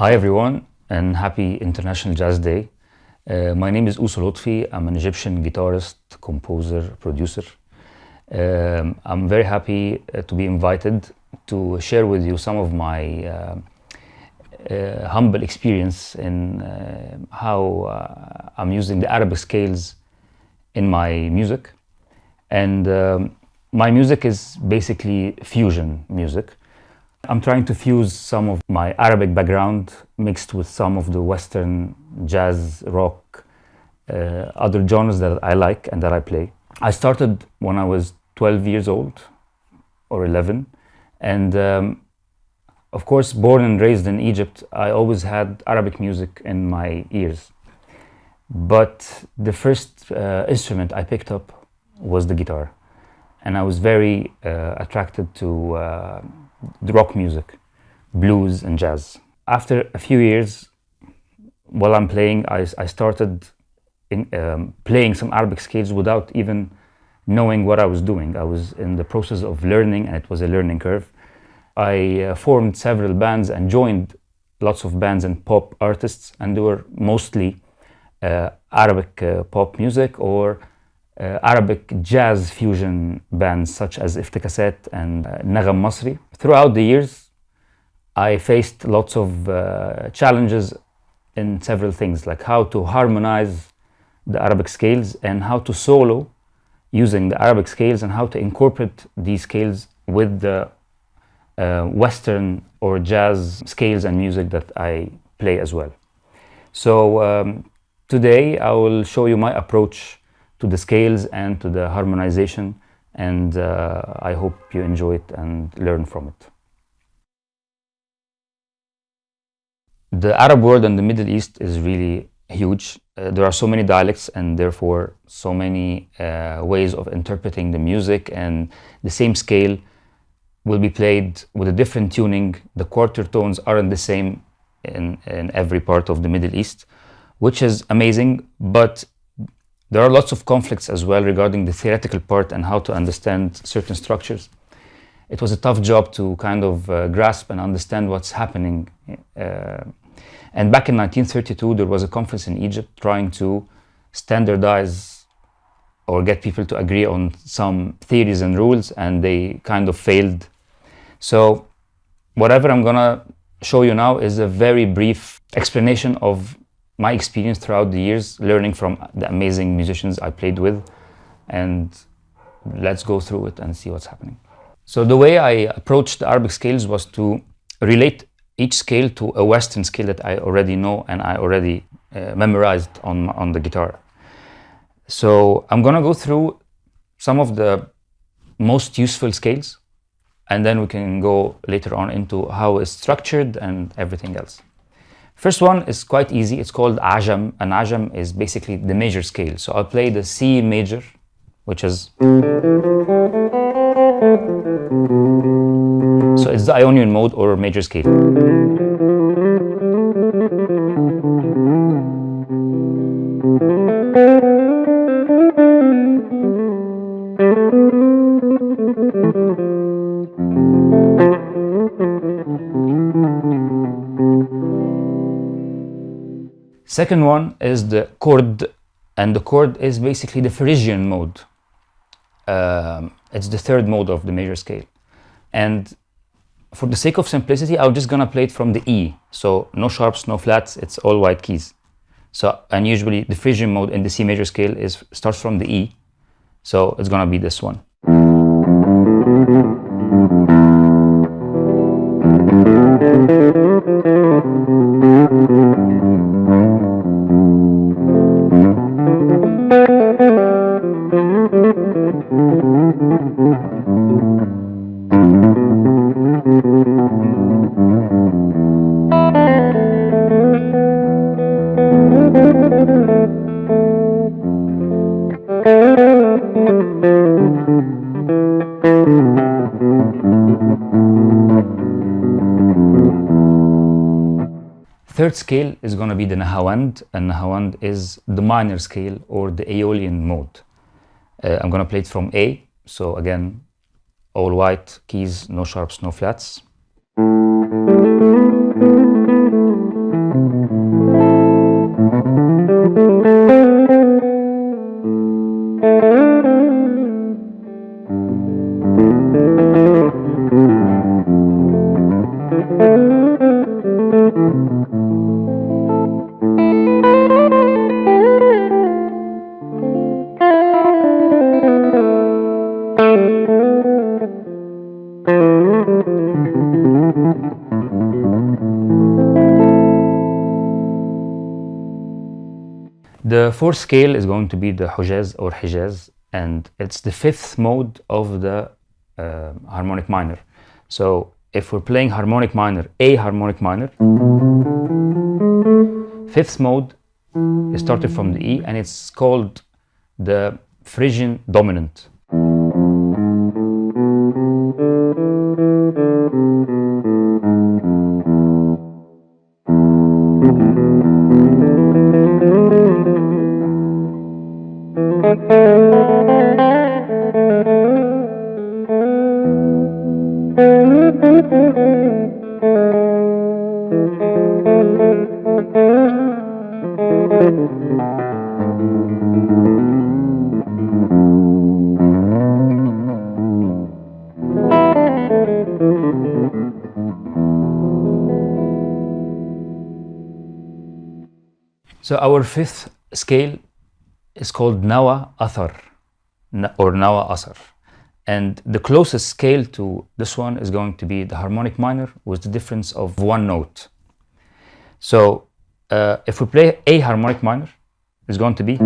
Hi everyone, and happy International Jazz Day. My name is Ousso Lotfy. I'm an Egyptian guitarist, composer, producer. I'm very happy to be invited to share with you some of my humble experience in how I'm using the Arabic scales in my music. And my music is basically fusion music. I'm trying to fuse some of my Arabic background mixed with some of the Western jazz, rock, other genres that I like and that I play. I started when I was 12 years old or 11, and of course, born and raised in Egypt, I always had Arabic music in my ears. But the first instrument I picked up was the guitar, and I was very attracted to the rock music, blues and jazz. After a few years, while I'm playing, I started playing some Arabic scales without even knowing what I was doing. I was in the process of learning, and it was a learning curve. I formed several bands and joined lots of bands and pop artists, and they were mostly Arabic pop music or Arabic jazz fusion bands such as Iftikasat and Nagam Masri. Throughout the years, I faced lots of challenges in several things, like how to harmonize the Arabic scales and how to solo using the Arabic scales and how to incorporate these scales with the Western or jazz scales and music that I play as well. So today I will show you my approach to the scales and to the harmonization, and I hope you enjoy it and learn from it. The Arab world and the Middle East is really huge. There are so many dialects and therefore so many ways of interpreting the music, and the same scale will be played with a different tuning. The quarter tones aren't the same in every part of the Middle East, which is amazing, but there are lots of conflicts as well regarding the theoretical part and how to understand certain structures. It was a tough job to kind of grasp and understand what's happening. And back in 1932, there was a conference in Egypt trying to standardize or get people to agree on some theories and rules, and they kind of failed. So whatever I'm gonna show you now is a very brief explanation of my experience throughout the years, learning from the amazing musicians I played with, and let's go through it and see what's happening. So the way I approached the Arabic scales was to relate each scale to a Western scale that I already know and I already memorized on the guitar. So I'm gonna go through some of the most useful scales, and then we can go later on into how it's structured and everything else. First one is quite easy. It's called Ajam, and Ajam is basically the major scale. So I'll play the C major, which is... So it's the Ionian mode or major scale. Second one is the chord, and the chord is basically the Phrygian mode. It's the third mode of the major scale. And for the sake of simplicity, I'm just gonna play it from the E. So no sharps, no flats, it's all white keys. So, and usually the Phrygian mode in the C major scale starts from the E. So it's gonna be this one. Third scale is going to be the Nahawand, and Nahawand is the minor scale or the Aeolian mode. I'm going to play it from A, so again, all white keys, no sharps, no flats. The fourth scale is going to be the Hujaz or Hijaz, and it's the fifth mode of the harmonic minor. So if we're playing harmonic minor, A harmonic minor, fifth mode is started from the E, and it's called the Phrygian dominant. So our fifth scale is called Nawa Athar or Nawa Asar. And the closest scale to this one is going to be the harmonic minor with the difference of one note. So if we play A harmonic minor, it's going to be.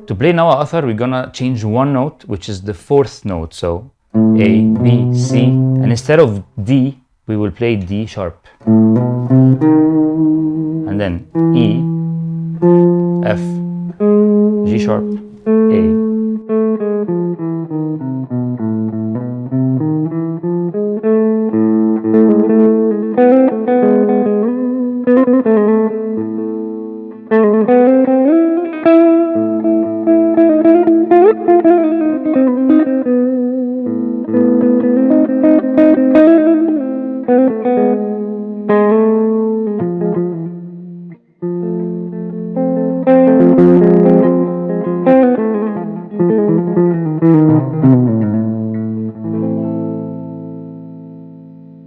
To play Nawa Athar, we're gonna change one note, which is the fourth note. So A, B, C, and instead of D, we will play D sharp. And then E, F, G sharp, A.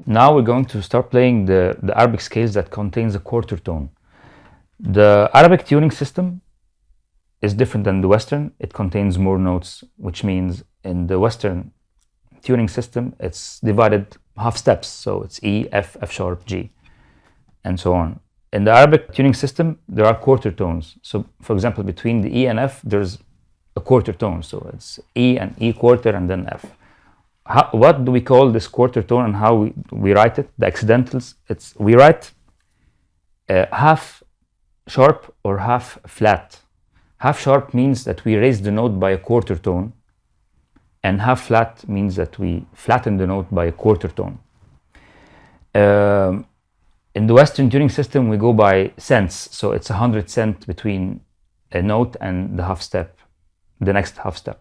Now we're going to start playing the Arabic scales that contains a quarter tone. The Arabic tuning system is different than the Western. It contains more notes, which means in the Western tuning system, it's divided half steps. So it's E, F, F sharp, G, and so on. In the Arabic tuning system, there are quarter tones. So for example, between the E and F, there's a quarter tone. So it's E and E quarter and then F. What do we call this quarter tone and how we write it? The accidentals, we write half sharp or half flat. Half sharp means that we raise the note by a quarter tone, and half flat means that we flatten the note by a quarter tone. In the Western tuning system, we go by cents, so it's 100 cents between a note and the half step, the next half step.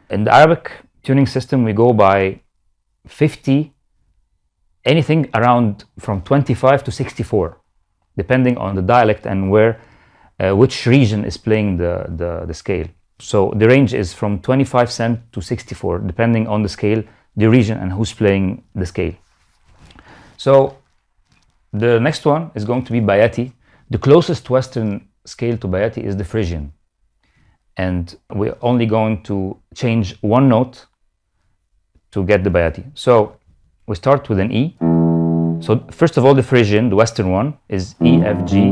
In the Arabic tuning system, we go by 50, anything around from 25 to 64, depending on the dialect and where, which region is playing the scale. So the range is from 25 cents to 64, depending on the scale, the region, and who's playing the scale. So the next one is going to be Bayati. The closest Western scale to Bayati is the Phrygian. And we're only going to change one note to get the Bayati. So we start with an E. So first of all, the Phrygian, the Western one, is E, F, G.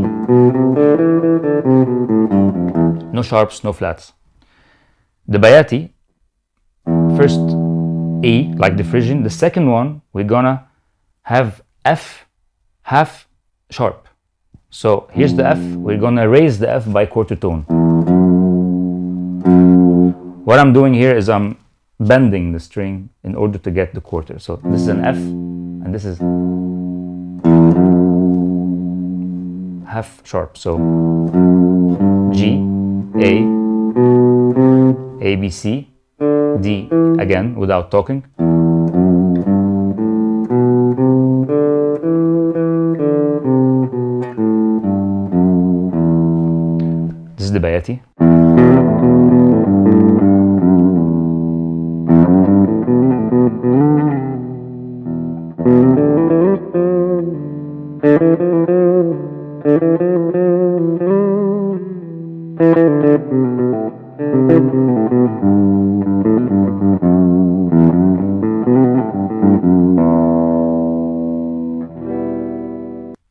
No sharps, no flats. The Bayati, first E, like the Phrygian. The second one, we're gonna have F, half sharp. So here's the F, we're gonna raise the F by quarter tone. What I'm doing here is I'm bending the string in order to get the quarter. So this is an F, and this is half sharp. So G, A, B, C, D again without talking. This is the Bayati.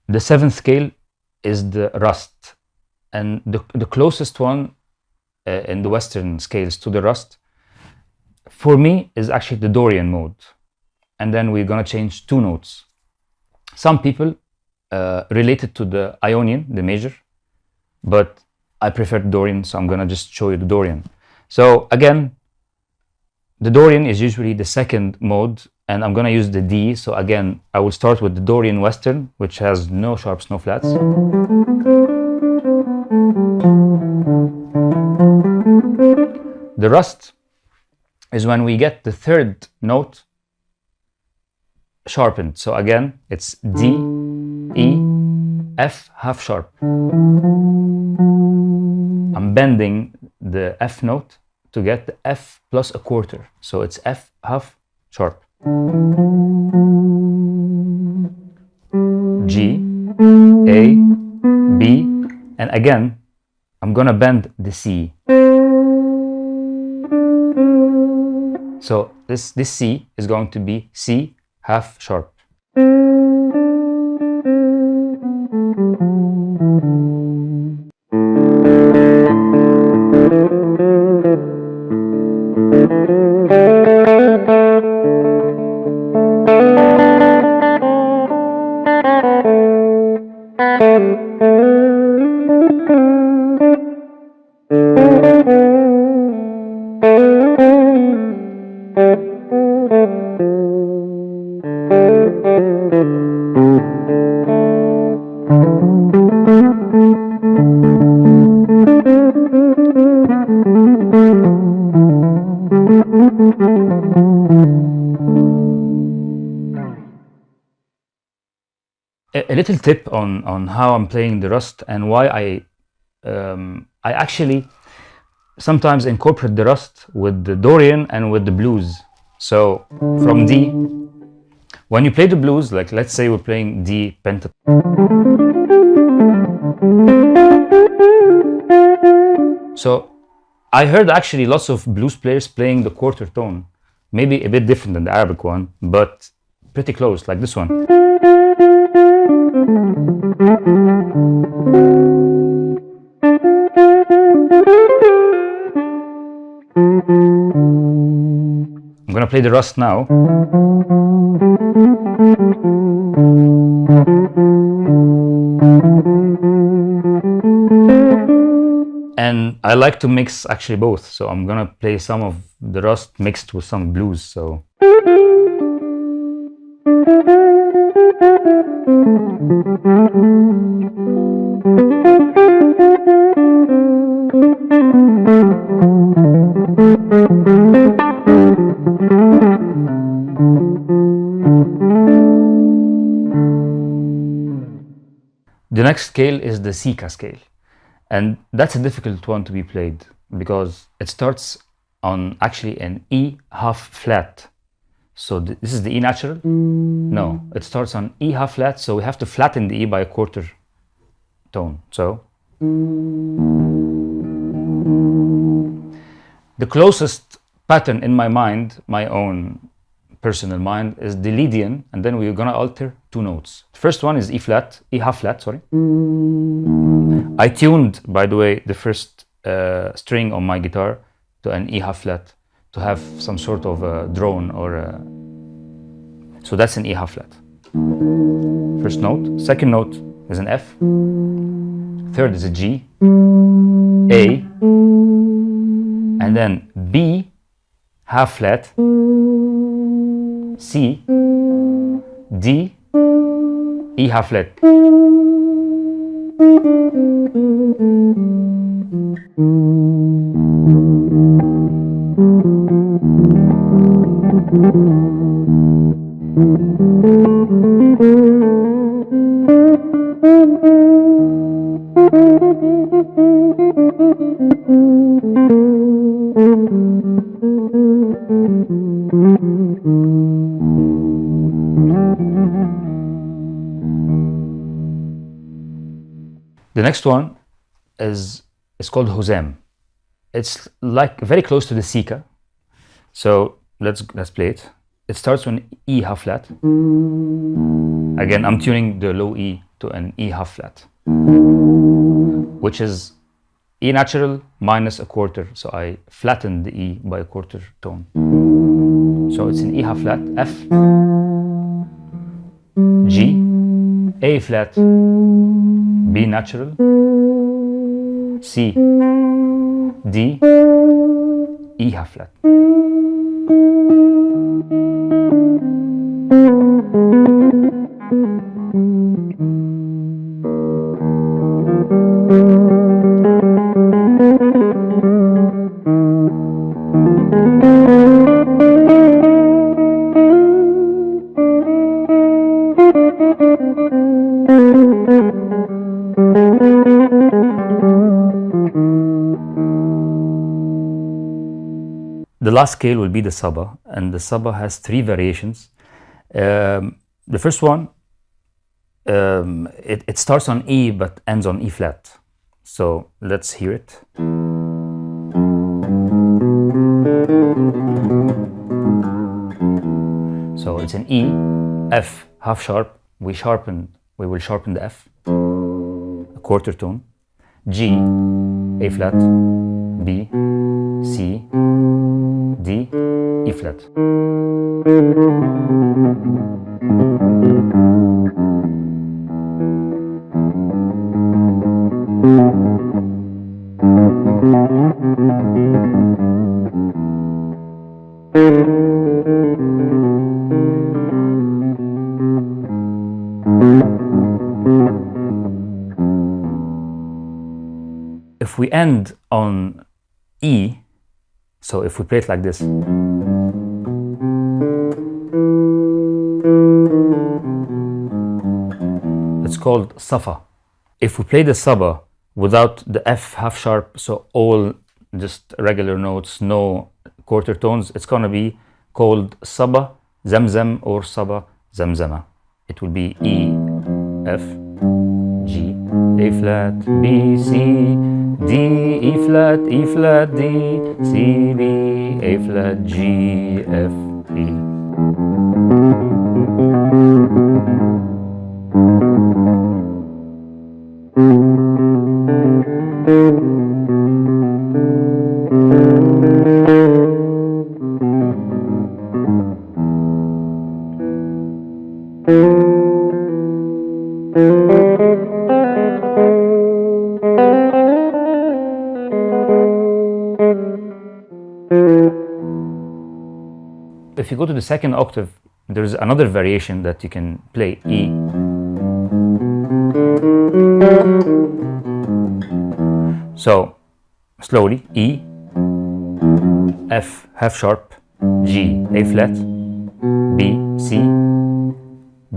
The seventh scale is the Rust, and the closest one in the Western scales to the Rust, for me, is actually the Dorian mode. And then we're gonna change two notes. Some people relate it to the Ionian, the major, but I prefer Dorian, so I'm gonna just show you the Dorian. So again, the Dorian is usually the second mode, and I'm gonna use the D. So again, I will start with the Dorian Western, which has no sharps, no flats. The Rust is when we get the third note sharpened. So again, it's D, E, F, half sharp. I'm bending the F note to get the F plus a quarter. So it's F half sharp. G, A, B, and again, I'm gonna bend the C. So this C is going to be C half sharp. A little tip on how I'm playing the Rust and why I actually sometimes incorporate the Rust with the Dorian and with the blues. So from D, when you play the blues, like let's say we're playing D pentatonic. So I heard actually lots of blues players playing the quarter tone, maybe a bit different than the Arabic one, but pretty close, like this one. I'm gonna play the Rust now. And I like to mix actually both, so I'm gonna play some of the Rust mixed with some blues. So the next scale is the Sika scale, and that's a difficult one to be played because it starts on actually an E half flat. So this is the E natural? No, it starts on E half flat, so we have to flatten the E by a quarter tone. So the closest pattern in my mind, my own personal mind, is the Lydian, and then we're gonna alter two notes. The first one is E flat, E half flat, sorry. I tuned, by the way, the first string on my guitar to an E half flat to have some sort of a drone or a... So that's an E half flat. First note. Second note is an F. Third is a G, A, and then B, half flat, C, D, E half flat. The next one is called Huzam. It's like very close to the Sika. So let's play it. It starts on E half flat. Again, I'm tuning the low E to an E half flat, which is E natural minus a quarter. So I flatten the E by a quarter tone. So it's an E half flat, F, G, A flat, B natural, C, D, E half flat. The last scale will be the Saba, and the Saba has 3 variations. The first one, it starts on E but ends on E flat. So let's hear it. So it's an E, F, half sharp. We will sharpen the F, a quarter tone. G, A flat, B, C, D, E flat. If we end on E, so if we play it like this, it's called Safa. If we play the Saba without the F half sharp, so all just regular notes, no quarter tones, it's gonna be called Saba Zamzam or Saba Zamzama. It will be E, F, G, A flat, B, C, D, E flat, D, C, B, A flat, G, F, E. If you go to the second octave, there's another variation that you can play, E. So slowly, E, F half sharp, G, A flat, B, C,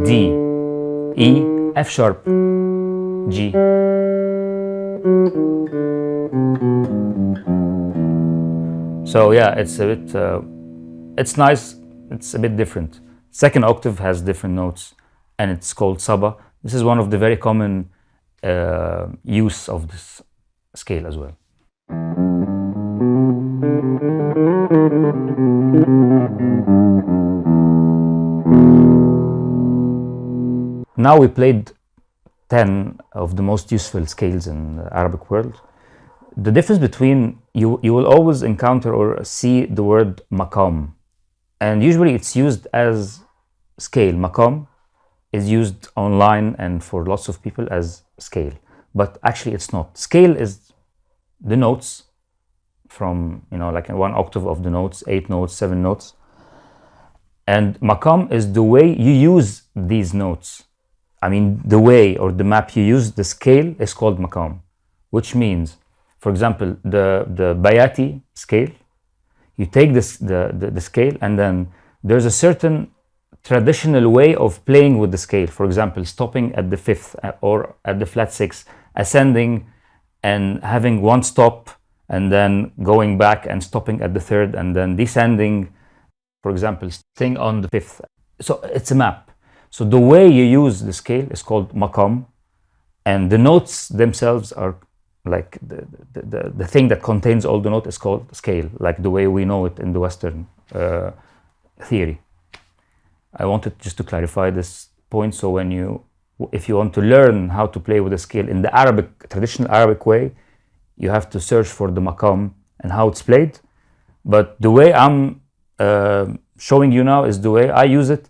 D, E, F sharp, G. So yeah, it's a bit, it's nice, it's a bit different. Second octave has different notes and it's called Saba. This is one of the very common use of this scale as well. Now we played 10 of the most useful scales in the Arabic world. The difference between, you will always encounter or see the word Maqam. And usually it's used as scale. Maqam is used online and for lots of people as scale. But actually it's not. Scale is the notes from, like one octave of the notes, 8 notes, 7 notes. And Maqam is the way you use these notes. I mean, the way or the map you use, the scale is called Maqam, which means, for example, the Bayati scale, you take this, the scale, and then there's a certain traditional way of playing with the scale. For example, stopping at the 5th or at the flat 6, ascending and having one stop, and then going back and stopping at the 3rd, and then descending, for example, staying on the 5th. So it's a map. So the way you use the scale is called Maqam, and the notes themselves are like the thing that contains all the notes is called scale, like the way we know it in the Western theory. I wanted just to clarify this point, so if you want to learn how to play with a scale in the traditional Arabic way, you have to search for the Maqam and how it's played. But the way I'm showing you now is the way I use it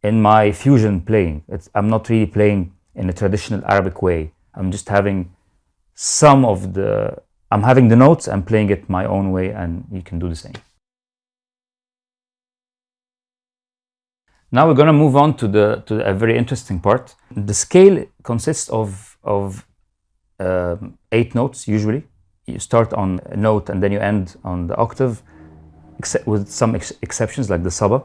in my fusion playing. I'm not really playing in a traditional Arabic way. I'm just having I'm having the notes and playing it my own way, and you can do the same. Now we're going to move on to a very interesting part. The scale consists of 8 notes usually. You start on a note and then you end on the octave, except with some exceptions like the Saba.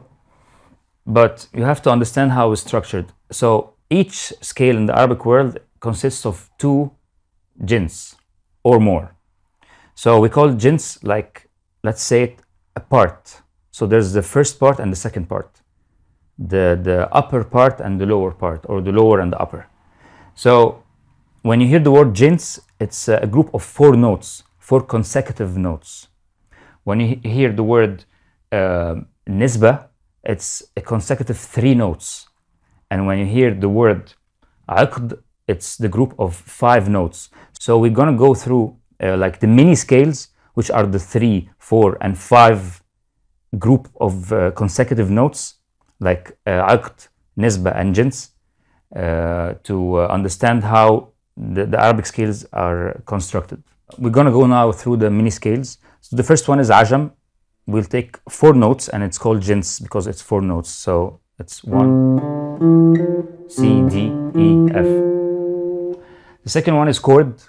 But you have to understand how it's structured. So each scale in the Arabic world consists of 2 Jins or more. So we call Jins, like, let's say, a part. So there's the first part and the second part. The upper part and the lower part, or the lower and the upper. So when you hear the word Jins, it's a group of 4 notes, 4 consecutive notes. When you hear the word Nisba, it's a consecutive 3 notes. And when you hear the word Aqd, it's the group of 5 notes. So we're going to go through like the mini scales, which are the 3, 4, and 5 group of consecutive notes, like Aqd, Nisba, and Jins, to understand how the Arabic scales are constructed. We're going to go now through the mini scales. So the first one is Ajam. We'll take 4 notes, and it's called Jins because it's 4 notes. So it's 1, C, D, E, F. The second one is chord.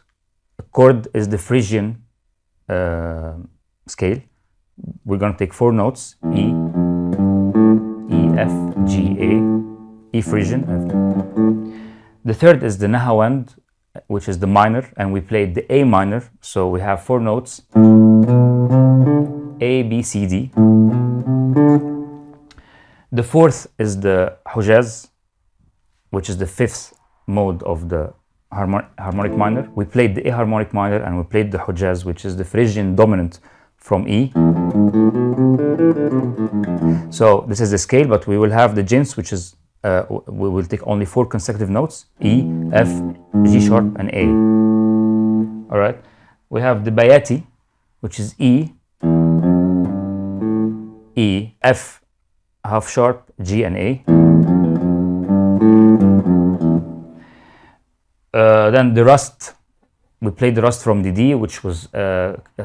Chord is the Phrygian scale. We're going to take 4 notes, E, F, G, A, E Phrygian, F. The third is the Nahawand, which is the minor, and we played the A minor, so we have 4 notes, A, B, C, D. The fourth is the Hujaz, which is the 5th mode of the harmonic minor. We played the A harmonic minor, and we played the Hujaz, which is the Phrygian dominant from E. So this is the scale, but we will have the Jins, which is we will take only 4 consecutive notes, E, F, G sharp, and A. All right. We have the Bayati, which is E, F, half sharp, G, and A. Then the Rust. We played the Rust from the D, which was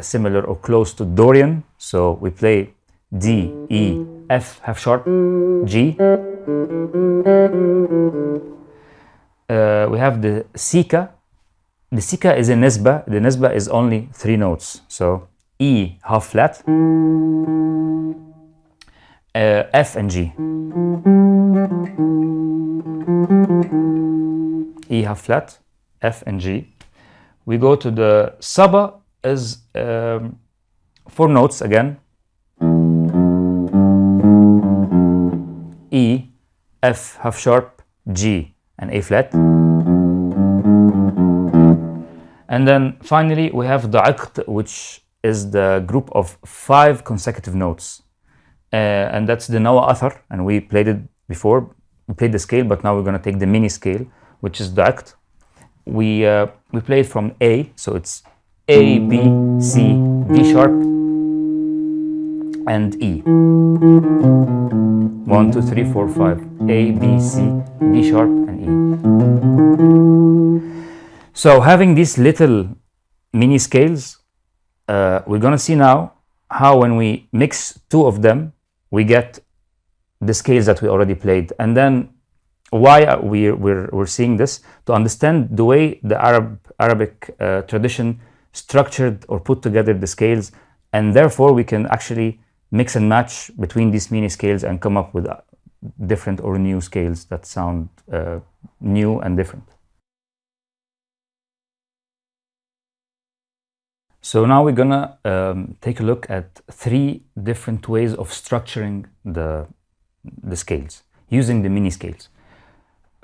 similar or close to Dorian. So we play D, E, F, half sharp, G. We have the Sika. The Sika is a Nisba. The Nisba is only 3 notes. So E, half flat, F, and G. E, half flat, F, and G. We go to the Saba, is 4 notes again, E, F, half sharp, G, and A flat. And then finally we have the Aqd, which is the group of 5 consecutive notes, and that's the Nawa Athar, and we played it before. We played the scale, but now we're going to take the mini scale, which is the Aqd. We play it from A, so it's A, B, C, D sharp, and E. 1, 2, 3, 4, 5. A, B, C, D sharp, and E. So having these little mini scales we're gonna see now how when we mix two of them, we get the scales that we already played. And then why we're seeing this, to understand the way the Arabic tradition structured or put together the scales, and therefore we can actually mix and match between these mini scales and come up with different or new scales that sound new and different. So now we're gonna take a look at 3 different ways of structuring the scales using the mini scales.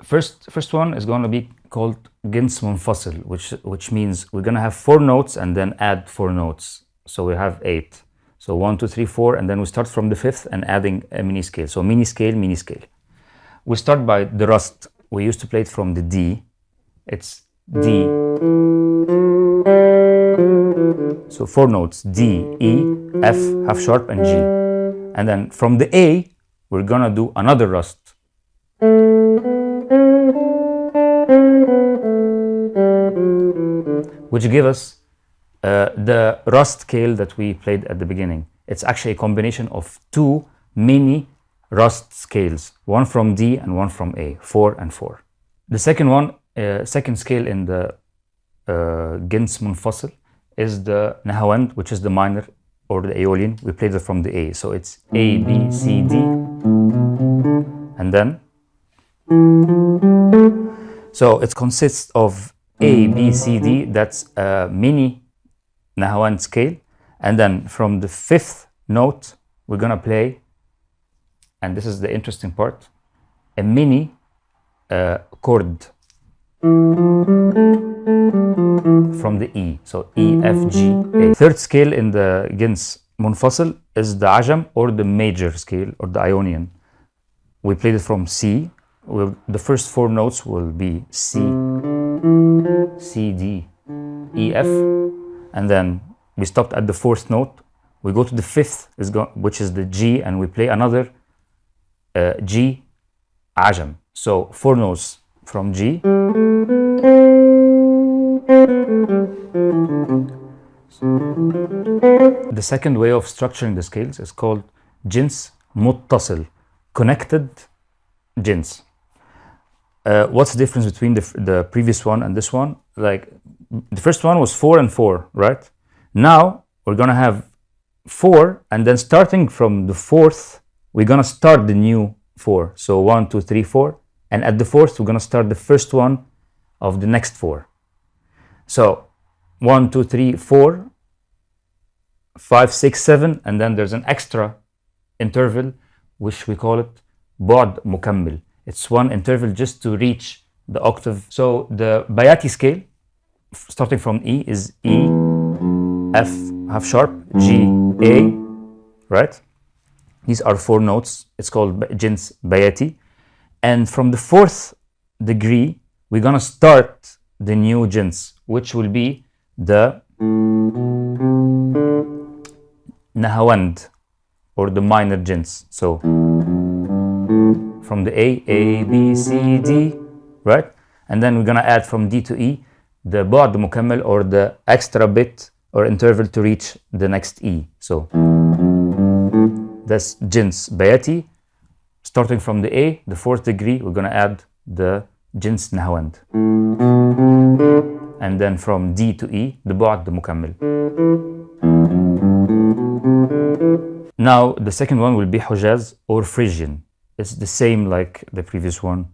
First one is going to be called Jins munfasil, which means we're going to have 4 notes and then add 4 notes. So we have 8. So 1, 2, 3, 4, and then we start from the 5th and adding a mini scale. So mini scale, mini scale. We start by the rust. We used to play it from the D. It's D. So 4 notes: D, E, F, half sharp, and G. And then from the A, we're going to do another rust. Which give us the rust scale that we played at the beginning. It's actually a combination of 2 mini rust scales, one from D and one from A, 4 and 4. The second one, second scale in the Jins munfasil is the nahawand, which is the minor or the Aeolian. We played it from the A, so it's A, B, C, D, and then. So it consists of A, B, C, D, that's a mini nahawand scale. And then from the 5th note, we're gonna play, and this is the interesting part, a mini chord from the E. So E, F, G, A. Third scale in the Jins munfasil is the ajam, or the major scale, or the Ionian. We played it from C. The first 4 notes will be C, C, D, E, F, and then we stopped at the 4th note. We go to the 5th, which is the G, and we play another G ajam. So 4 notes from G. The second way of structuring the scales is called Jins muttasil, connected Jins. What's the difference between the previous one and this one? Like, the first one was 4 and 4, right? Now we're gonna have 4, and then starting from the 4th, we're gonna start the new 4. So 1, 2, 3, 4, and at the 4th, we're gonna start the first one of the next 4. So 1, 2, 3, 4, 5, 6, 7, and then there's an extra interval, which we call it بعد مكمل. It's one interval just to reach the octave. So the Bayati scale, starting from E, is E, F, half sharp, G, A, right? These are 4 notes. It's called Jins Bayati. And from the 4th degree, we're gonna start the new Jins, which will be the Nahawand, or the minor Jins. So from the A, B, C, D, right? And then we're gonna add from D to E the بعد مكمل, or the extra bit or interval to reach the next E. So that's Jins Bayati. Starting from the A, the 4th degree, we're gonna add the Jins Nahawand. And then from D to E, the بعد مكمل. Now the second one will be Hujaz, or Phrygian. It's the same like the previous one.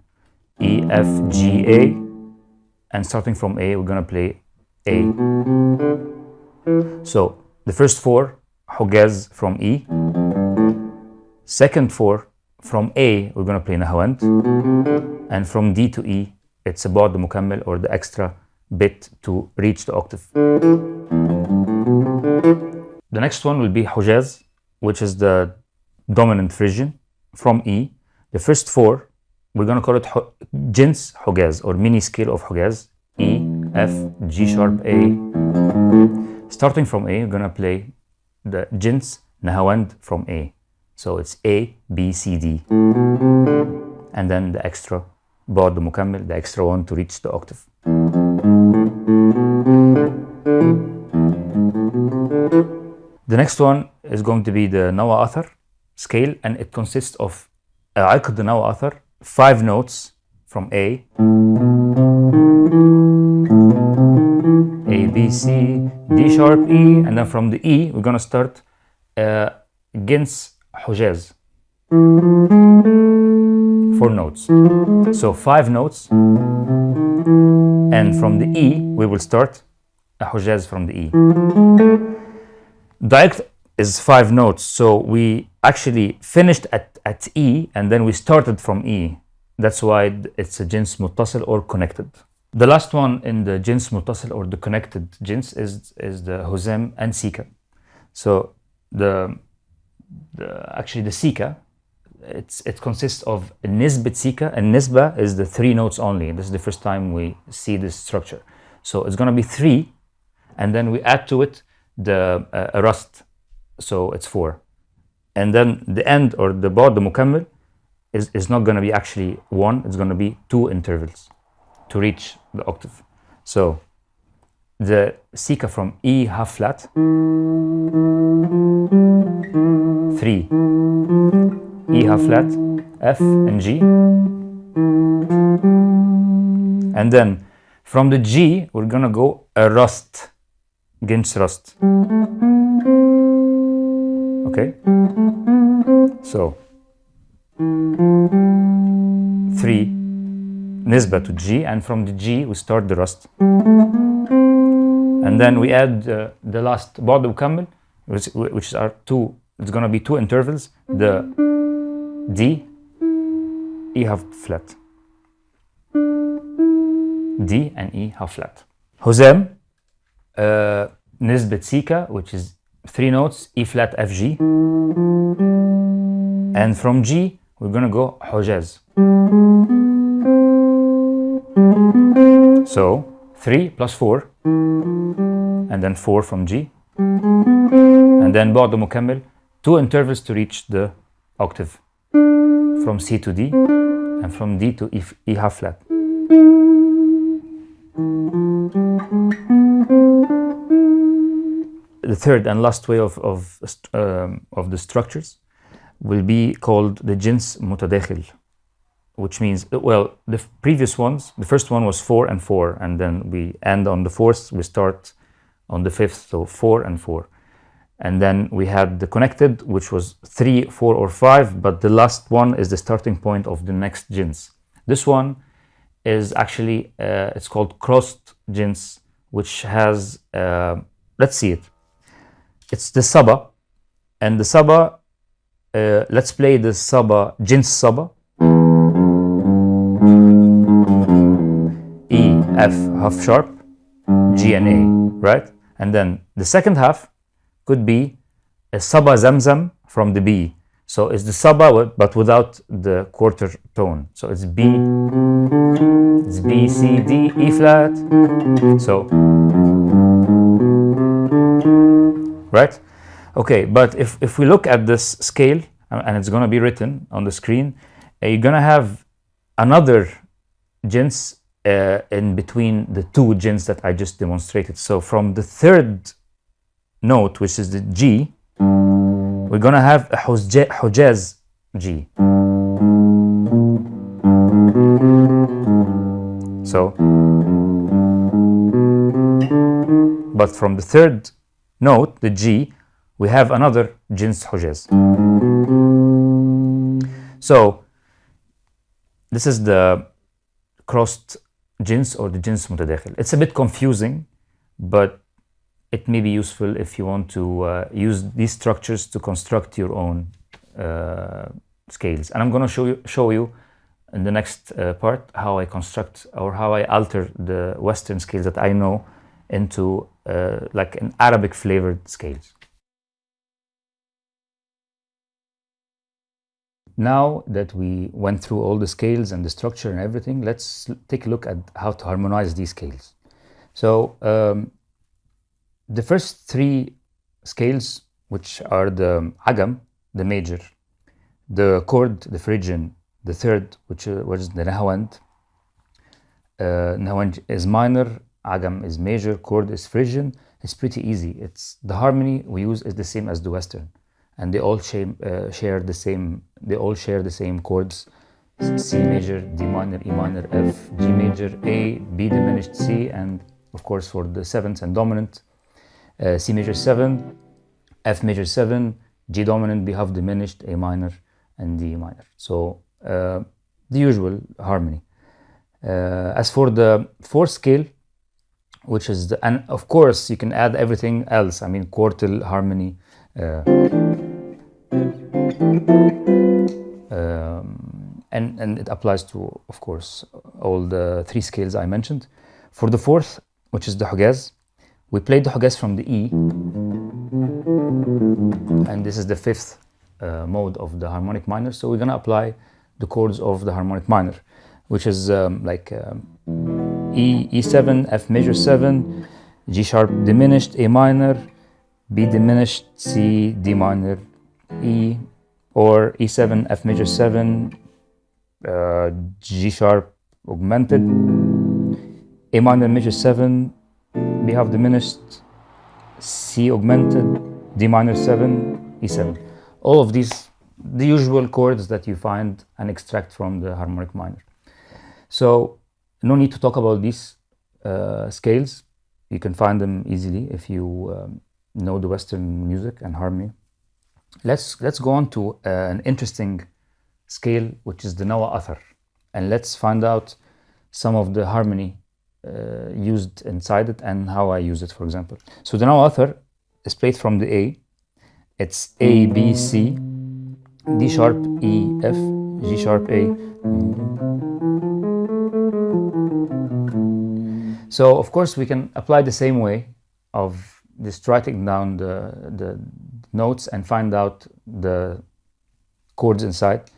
E, F, G, A, and starting from A, we're gonna play A. So the first 4, Hujaz from E. Second 4, from A, we're gonna play Nahawand. And from D to E, it's a بعد مكمل, or the extra bit to reach the octave. The next one will be Hujaz, which is the dominant Phrygian from E. The first 4, we're gonna call it Jins Hujaz, or mini scale of Hujaz. E, F, G sharp, A. Starting from A, we're gonna play the Jins Nahawand from A. So it's A, B, C, D. And then the extra بعد مكمل, the extra one to reach the octave. The next one is going to be the Nawa Athar scale, and it consists of Aqd Nawa Athar, 5 notes from A, B, C, D sharp, E, and then from the E, we're gonna start Jins Hujaz, 4 notes. So 5 notes, and from the E, we will start a Hujaz from the E. Direct is 5 notes, so we actually finished at E, and then we started from E. That's why it's a Jins Muttasil or connected. The last one in the Jins Muttasil or the connected Jins is the Huzam and Sika. So actually the Sika, it consists of a Nisbat Sika, and Nisba is the 3 notes only. This is the first time we see this structure. So it's gonna be 3, and then we add to it the Rast, so it's 4. And then the end or the Ba'd, the Mukammil, is not gonna be actually 1, it's gonna be 2 intervals to reach the octave. So the Sika from E half flat, 3, E half flat, F and G, and then from the G we're gonna go a Rast, Jins Rast. Okay, so 3 Nisba to G, and from the G we start the Rast, and then we add the last Ba'd Mukammil, which are 2. It's gonna be 2 intervals, the D, E half flat, D and E half flat. Huzam, Nisbat Sika, which is 3 notes, E flat, F, G, and from G we're gonna go Hujaz. So 3 plus 4, and then 4 from G, and then Ba'd Mukammil, 2 intervals to reach the octave, from C to D, and from D to E half flat. The third and last way of the structures will be called the Jins Mutadakhil, which means, well, the previous ones, the first one was 4 and 4, and then we end on the 4th, we start on the 5th, so 4 and 4. And then we had the connected, which was 3, 4, or 5, but the last one is the starting point of the next Jins. This one is actually, it's called crossed Jins, which has, let's see it. It's the Saba, and the Saba, let's play the Saba, Jins Saba. E, F, half sharp, G and A, right? And then the second half could be a Saba Zamzam from the B. So it's the Saba, but without the quarter tone. So it's B, C, D, E flat. So, right? Okay, but if we look at this scale, and it's gonna be written on the screen, you're gonna have another Jins in between the 2 Jins that I just demonstrated. So from the 3rd note, which is the G, we're gonna have a Hujaz G. So, but from the 3rd note, the G, we have another Jins Hujaz. So this is the crossed Jins or the Jins Mutadakhil. It's a bit confusing, but it may be useful if you want to use these structures to construct your own scales. And I'm going to show you in the next part how I construct or how I alter the Western scales that I know into like an Arabic flavored scales. Now that we went through all the scales and the structure and everything, let's take a look at how to harmonize these scales. So the first 3 scales, which are the Agam, the major, the chord, the Phrygian, the 3rd, which was the Nahawand. Nahawand is minor, Agam is major, chord is Phrygian, it's pretty easy. The harmony we use is the same as the Western, and they all share the same. They all share the same chords: C major, D minor, E minor, F, G major, A, B diminished, C, and of course for the seventh and dominant, C major 7, F major 7, G dominant, B half diminished, A minor, and D minor. So the usual harmony. As for the fourth scale, which is and of course you can add everything else. I mean, quartal harmony, and it applies to, of course, all the three scales I mentioned. For the fourth, which is the Hugaz, we played the Hugaz from the E, and this is the fifth mode of the harmonic minor. So we're gonna apply the chords of the harmonic minor, which is E7, F major 7, G sharp diminished, A minor, B diminished, C, D minor, E, or E7, F major 7, G sharp augmented, A minor major 7, B half diminished, C augmented, D minor 7, E7. All of these, the usual chords that you find and extract from the harmonic minor. So no need to talk about these scales. You can find them easily if you know the Western music and harmony. Let's go on to an interesting scale, which is the Nawa Athar, and let's find out some of the harmony used inside it and how I use it, for example. So the Nawa Athar is played from the A. It's A, B, C, D sharp, E, F, G sharp, A. So of course we can apply the same way of just writing down the notes and find out the chords inside.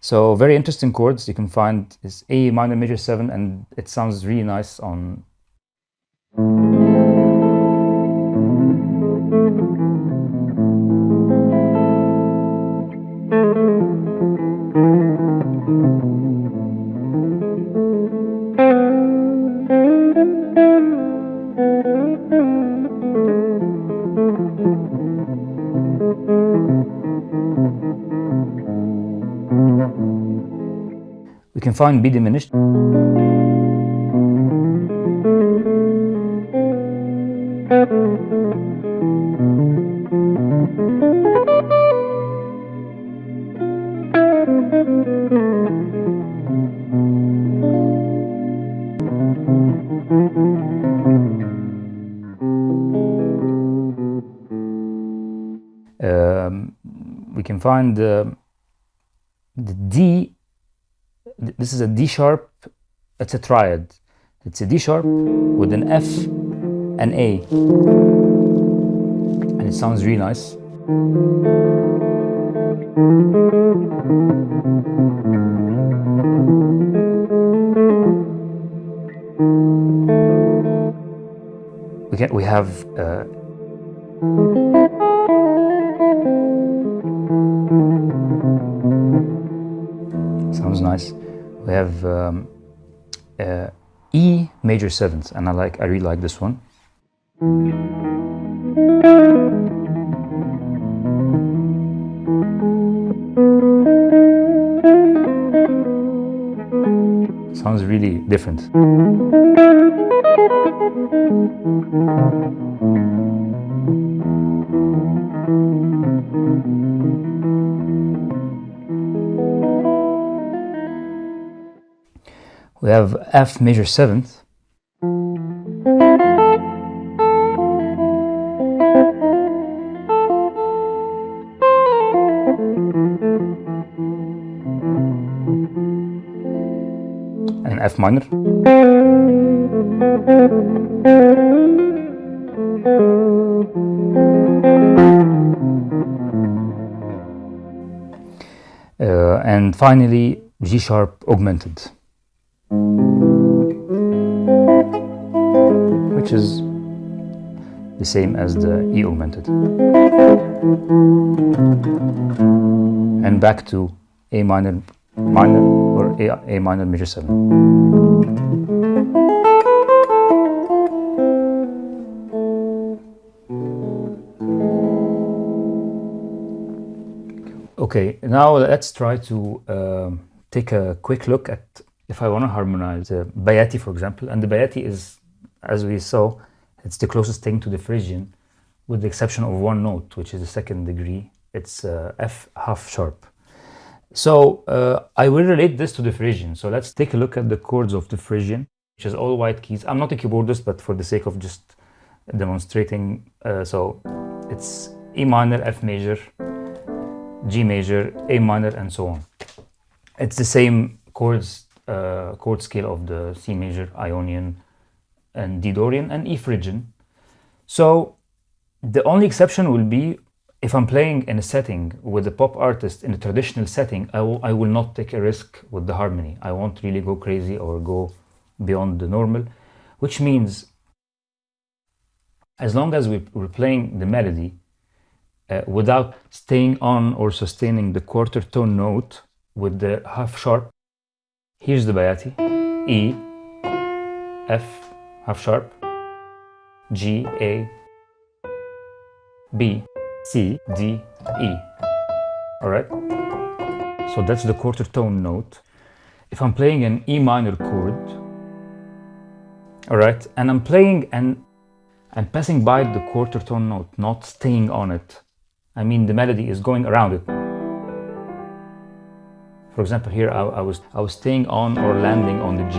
So very interesting chords you can find is A minor major 7, and it sounds really nice on we can find B diminished. We can find the D. This is a D sharp. It's a triad. It's a D sharp with an F and A, and it sounds really nice. We have sounds nice. We have E major 7th, and I really like this one. Sounds really different. We have F major 7th. And F minor. And finally G sharp augmented, which is the same as the E augmented. And back to A minor or A minor major 7. Now let's try to take a quick look at if I want to harmonize a Bayati, for example. And the Bayati is, as we saw, it's the closest thing to the Phrygian, with the exception of one note, which is the second degree. It's F half sharp. So I will relate this to the Phrygian. So let's take a look at the chords of the Phrygian, which is all white keys. I'm not a keyboardist, but for the sake of just demonstrating, so it's E minor, F major, G major, A minor, and so on. It's the same chords, chord scale of the C major, Ionian, and D Dorian, and E Phrygian. So the only exception will be if I'm playing in a setting with a pop artist in a traditional setting, I will not take a risk with the harmony. I won't really go crazy or go beyond the normal, which means as long as we're playing the melody without staying on or sustaining the quarter tone note with the half sharp. Here's the Bayati: E, F, half sharp, G, A, B, C, D, E. All right? So that's the quarter tone note. If I'm playing an E minor chord, all right, and I'm playing and I'm passing by the quarter tone note, not staying on it. I mean, the melody is going around it. For example, here I was staying on or landing on the G,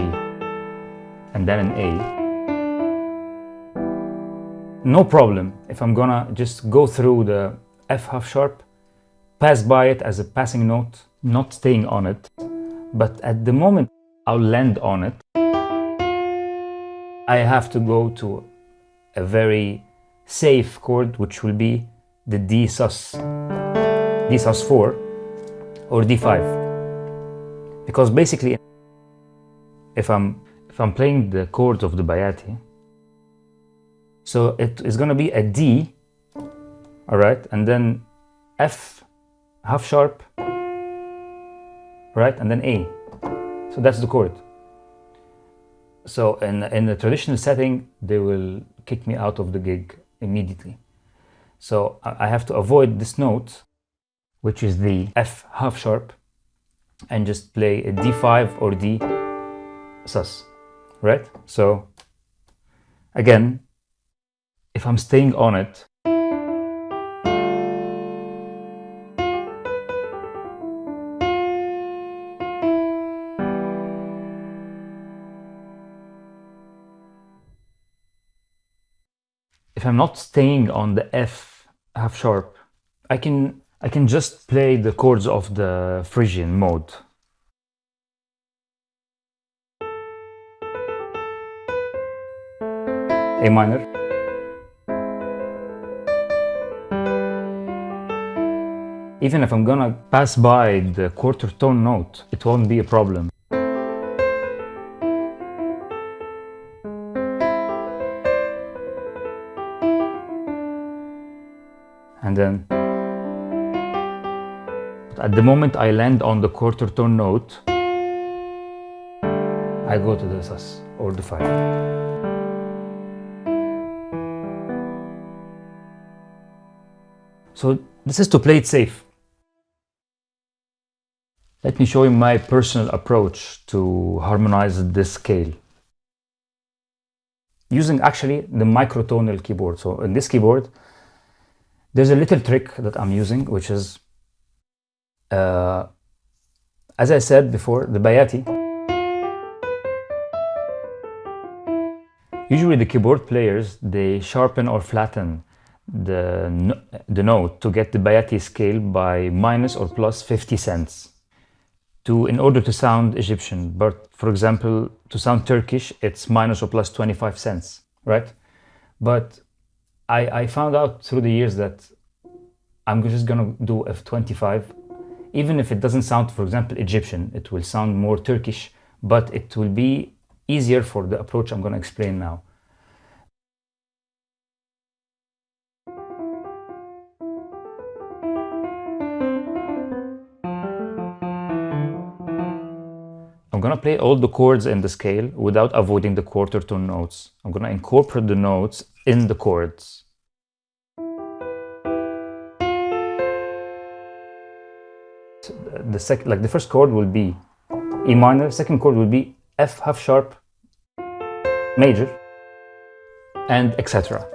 and then an A. No problem if I'm gonna just go through the F half sharp, pass by it as a passing note, not staying on it. But at the moment I'll land on it, I have to go to a very safe chord, which will be the D sus4 or D5. Because basically, if I'm playing the chords of the Bayati, so it is going to be a D, all right, and then F half sharp, right, and then A. So that's the chord. So in the traditional setting, they will kick me out of the gig immediately. So I have to avoid this note, which is the F half sharp, and just play a D5 or D sus, right? So again, if I'm staying on it, if I'm not staying on the F half sharp, I can just play the chords of the Phrygian mode. A minor, even if I'm gonna pass by the quarter tone note, it won't be a problem. And then at the moment I land on the quarter tone note, I go to the sus or the 5. So this is to play it safe. Let me show you my personal approach to harmonize this scale. Using actually the microtonal keyboard. So in this keyboard, there's a little trick that I'm using, which is, as I said before, the Bayati. Usually the keyboard players, they sharpen or flatten the note to get the Bayati scale by minus or plus 50 cents in order to sound Egyptian. But for example, to sound Turkish, it's minus or plus 25 cents, right? But I found out through the years that I'm just gonna do F25. Even if it doesn't sound, for example, Egyptian, it will sound more Turkish, but it will be easier for the approach I'm gonna explain now. I'm gonna play all the chords in the scale without avoiding the quarter tone notes. I'm gonna incorporate the notes in the chords. the first chord will be E minor, second chord will be F half sharp major, and etc.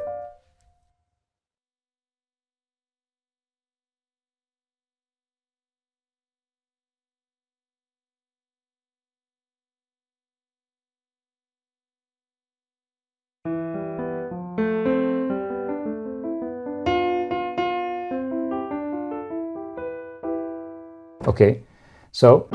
Okay, so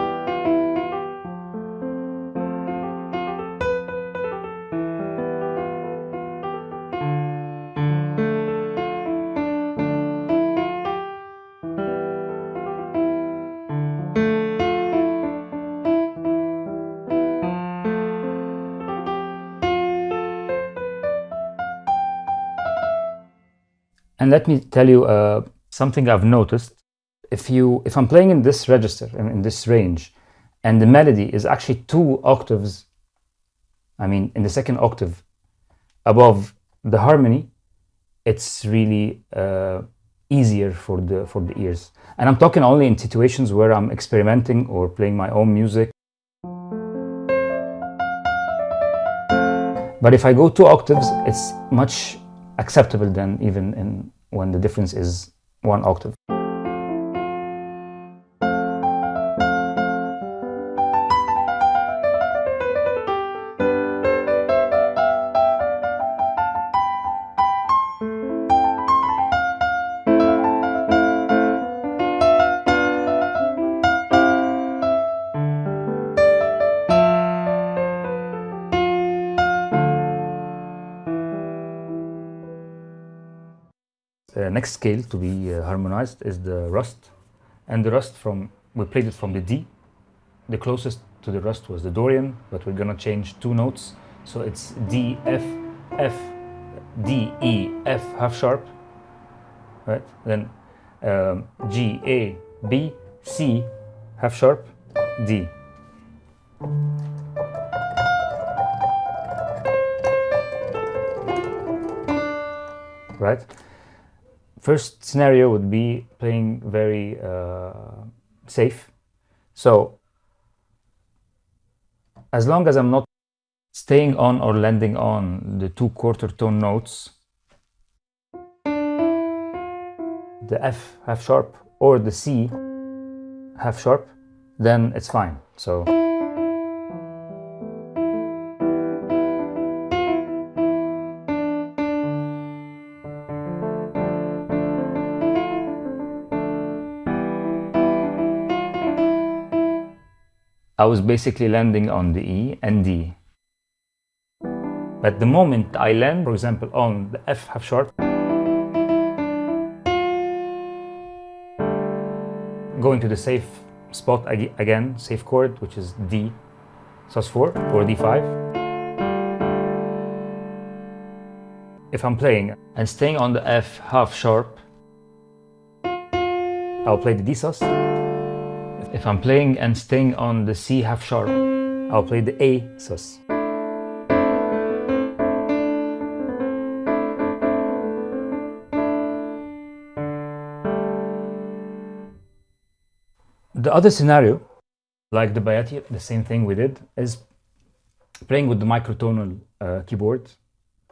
and let me tell you something I've noticed. If I'm playing in this register and in this range, and the melody is actually 2 octaves, I mean in the second octave above the harmony, it's really easier for the ears. And I'm talking only in situations where I'm experimenting or playing my own music. But if I go 2 octaves, it's much acceptable than even when the difference is 1 octave. The next scale to be harmonized is the rust, and the rust we played it from the D. The closest to the rust was the Dorian, but we're gonna change 2 notes, so it's D, F, F, D, E, F half sharp, right? Then G, A, B, C half sharp, D. Right? First scenario would be playing very safe. So as long as I'm not staying on or landing on the 2 quarter tone notes, the F half sharp or the C half sharp, then it's fine. So I was basically landing on the E and D. But the moment I land, for example, on the F half sharp, going to the safe spot again, safe chord, which is D sus4 or D5. If I'm playing and staying on the F half sharp, I'll play the D sus. If I'm playing and staying on the C half sharp, I'll play the A sus. The other scenario, like the Bayati, the same thing we did, is playing with the microtonal keyboard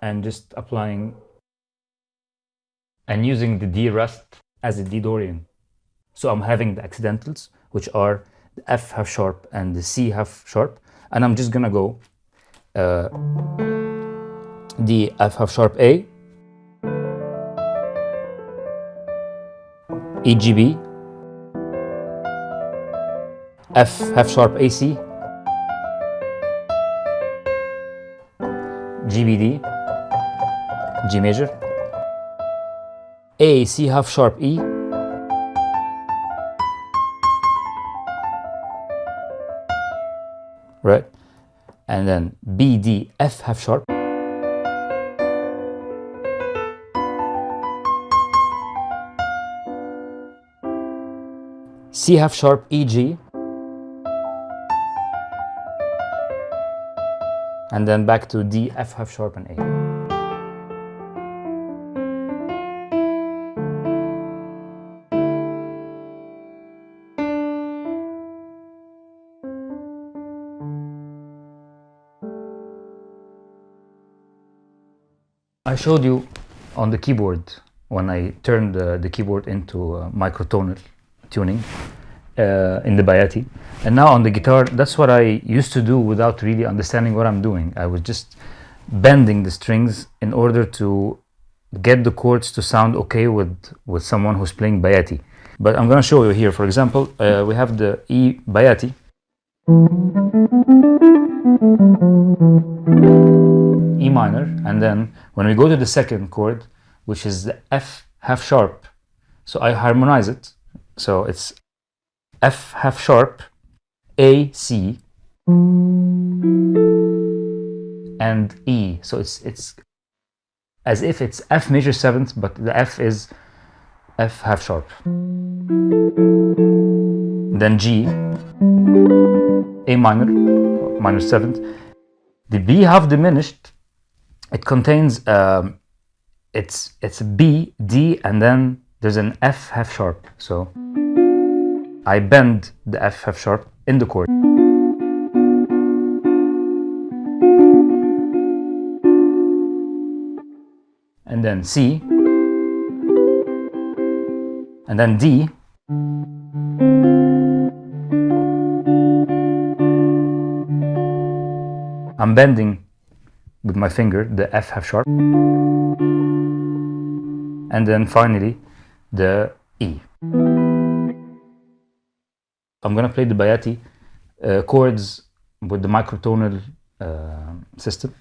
and just applying and using the D rust as a D Dorian. So I'm having the accidentals, which are the F half sharp and the C half sharp, and I'm just gonna go D F half sharp A, E G B, F half sharp AC, G B D, G major, A C half sharp E, right? And then B, D, F half sharp, C half sharp, E, G, and then back to D, F half sharp and A. I showed you on the keyboard when I turned the keyboard into microtonal tuning in the Bayati, and now on the guitar, that's what I used to do without really understanding what I'm doing. I was just bending the strings in order to get the chords to sound okay with someone who's playing Bayati. But I'm going to show you here. For example, we have the E Bayati, E minor, and then when we go to the second chord, which is the F half sharp, so I harmonize it. So it's F half sharp, A, C, and E. So it's as if it's F major 7th, but the F is F half sharp. Then G, A minor, minor 7th. The B half diminished, it contains it's B, D, and then there's an F half sharp. So I bend the F half sharp in the chord. And then C, and then D, I'm bending with my finger the F half sharp, and then finally the E. I'm gonna play the Bayati chords with the microtonal system.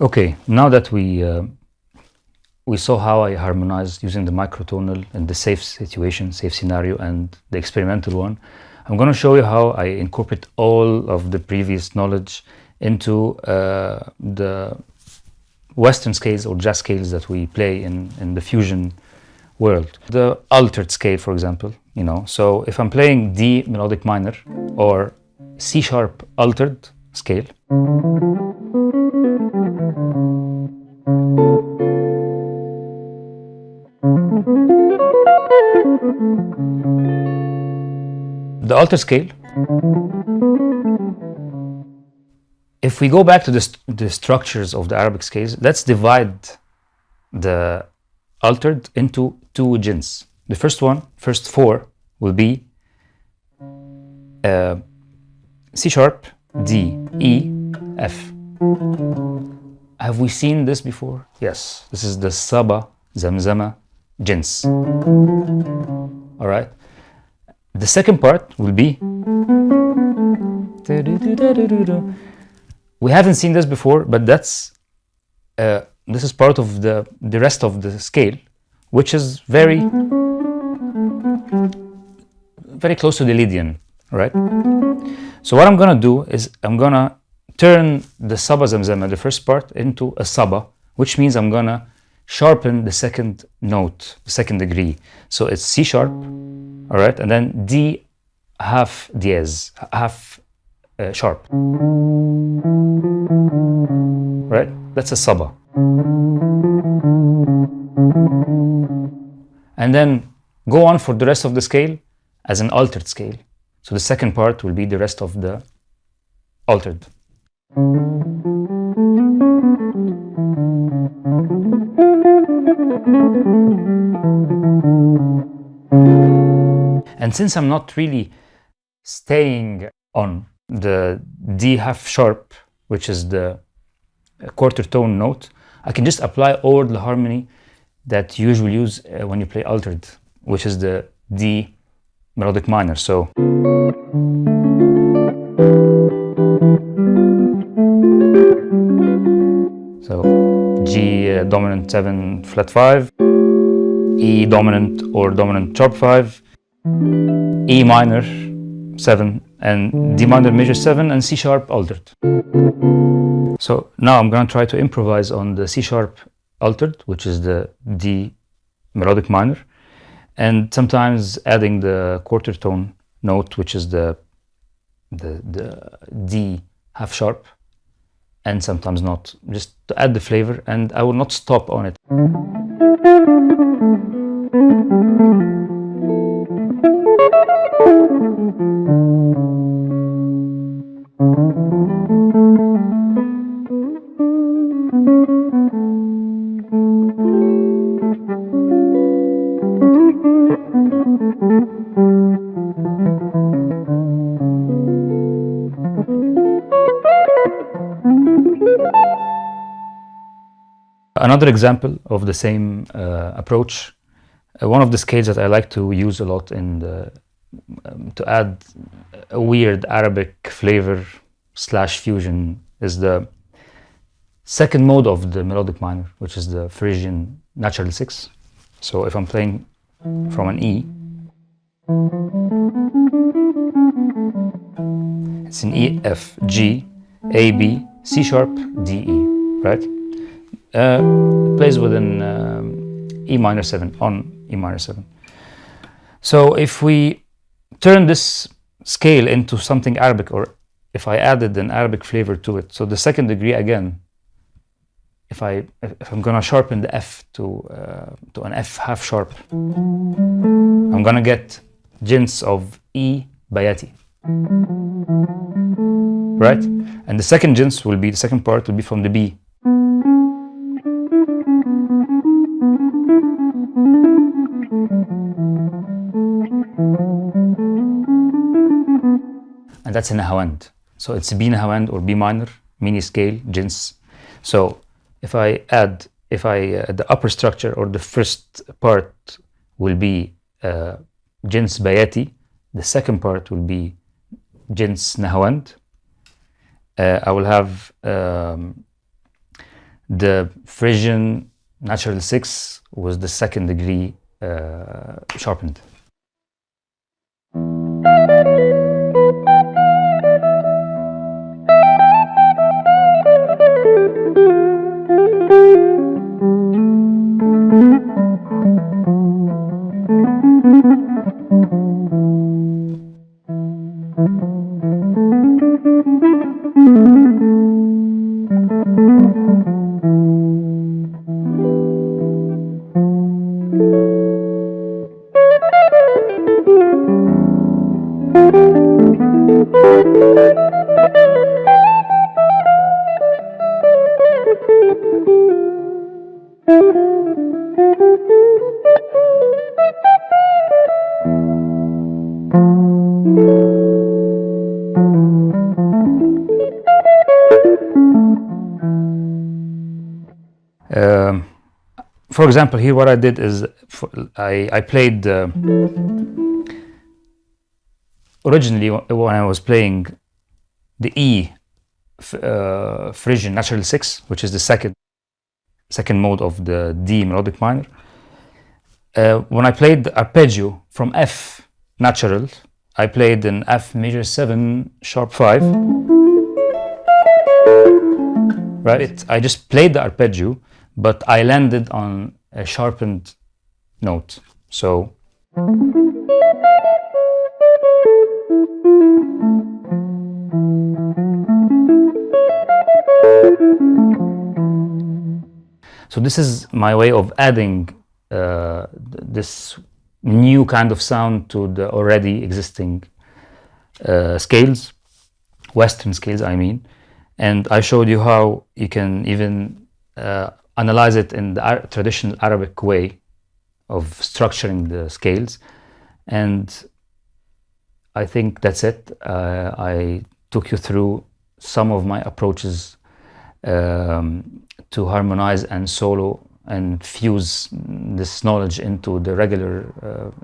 Okay, now that we saw how I harmonized using the microtonal in the safe situation, safe scenario, and the experimental one, I'm going to show you how I incorporate all of the previous knowledge into the Western scales or jazz scales that we play in the fusion world. The altered scale, for example, you know, so if I'm playing D melodic minor or C sharp altered scale, the altered scale, if we go back to the structures of the Arabic scales, let's divide the altered into two jins. The first four will be C sharp, D, E, F. Have we seen this before? Yes, this is the Saba, Zamzama, Jins. All right. The second part will be. We haven't seen this before, but that's this is part of the rest of the scale, which is very close to the Lydian, right? So what I'm gonna do is I'm gonna turn the Saba Zamzama, the first part, into a Saba, which means I'm gonna sharpen the second note, the second degree. So it's C sharp, all right, and then D half diez, half sharp, right? That's a Saba. And then go on for the rest of the scale as an altered scale. So the second part will be the rest of the altered. And since I'm not really staying on the D half sharp, which is the quarter tone note, I can just apply all the harmony that you usually use when you play altered, which is the D melodic minor. So G dominant 7 flat 5, E dominant or dominant sharp 5, E minor 7, and D minor major 7, and C sharp altered. So now I'm going to try to improvise on the C sharp altered, which is the D melodic minor, and sometimes adding the quarter tone note, which is the D half sharp, and sometimes not, just to add the flavor, and I will not stop on it. Another example of the same approach, one of the scales that I like to use a lot in to add a weird Arabic flavor / fusion, is the second mode of the melodic minor, which is the Phrygian natural 6. So if I'm playing from an E, it's an E, F, G, A, B, C sharp, D, E, right? It plays within E minor 7, on E minor 7. So if we turn this scale into something Arabic, or if I added an Arabic flavor to it, so the second degree again, if I'm gonna sharpen the F to an F half sharp, I'm gonna get Jins of E bayati, right? And the second Jins will be, the second part will be from the B. And that's in Nahawand. So it's B Nahawand or B minor, mini scale, Jins. So if I the upper structure, or the first part will be Jins bayati, the second part will be Jins Nahawand. I will have the Phrygian natural 6 was the second degree sharpened. For example, here what I did is I played originally when I was playing the E Phrygian natural 6, which is the second mode of the D melodic minor. When I played the arpeggio from F natural, I played an F major 7 sharp 5. Right? I just played the arpeggio, but I landed on a sharpened note. So this is my way of adding this new kind of sound to the already existing scales, Western scales I mean. And I showed you how you can even analyze it in the traditional Arabic way of structuring the scales. And I think that's it. I took you through some of my approaches to harmonize and solo and fuse this knowledge into the regular,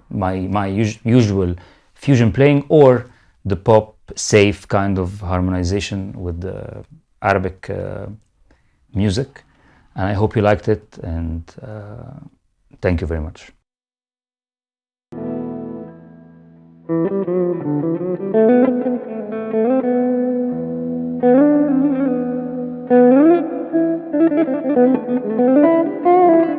my usual fusion playing or the pop safe kind of harmonization with the Arabic music. And I hope you liked it, and thank you very much. Thank you.